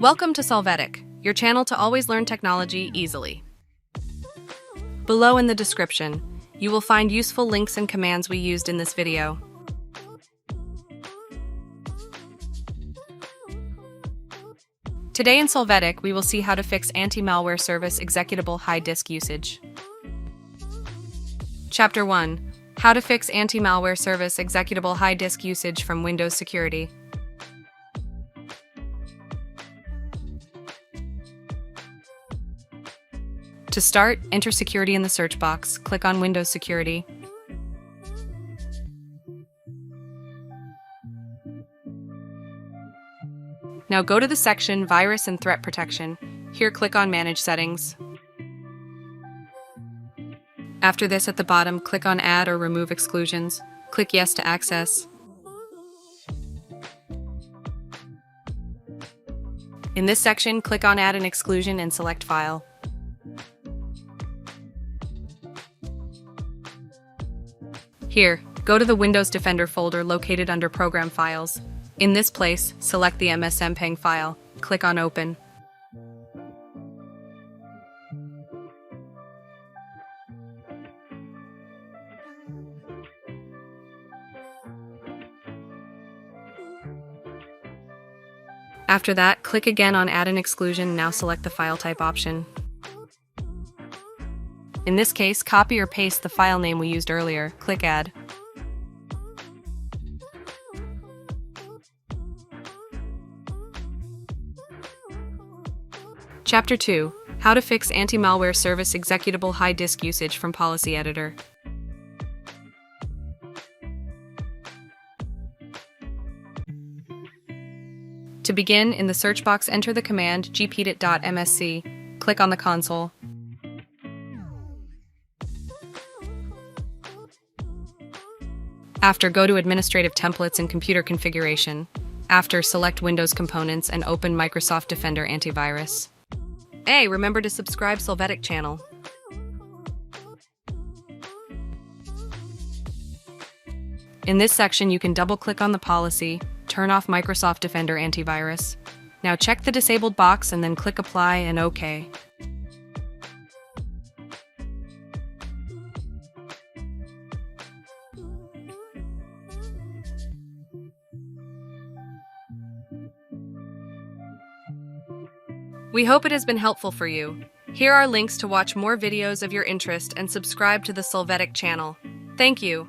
Welcome to Solvetic, your channel to always learn technology easily. Below in the description, you will find useful links and commands we used in this video. Today in Solvetic, we will see how to fix Antimalware Service Executable high disk usage. Chapter 1. How to fix Antimalware Service Executable high disk usage from Windows Security. To start, enter Security in the search box, click on Windows Security. Now go to the section Virus and Threat Protection. Here click on Manage Settings. After this, at the bottom, click on Add or Remove Exclusions. Click Yes to access. In this section, click on Add an Exclusion and select File. Here, go to the Windows Defender folder located under Program Files. In this place, select the 𝗔𝗟𝗟 file. Click on Open. After that, click again on Add an Exclusion. Now select the File Type option. In this case, copy or paste the file name we used earlier. Click Add. Chapter 2. How to fix Antimalware Service Executable high disk usage from Policy Editor. To begin, in the search box, enter the command 𝗔𝗕𝗢𝗨𝗧. Click on the console. After, go to Administrative Templates and Computer Configuration. After, select Windows Components and open Microsoft Defender Antivirus. Hey, remember to subscribe Solvetic channel. In this section, you can double-click on the policy, turn off Microsoft Defender Antivirus. Now check the disabled box and then click Apply and OK. We hope it has been helpful for you. Here are links to watch more videos of your interest and subscribe to the Solvetic channel. Thank you.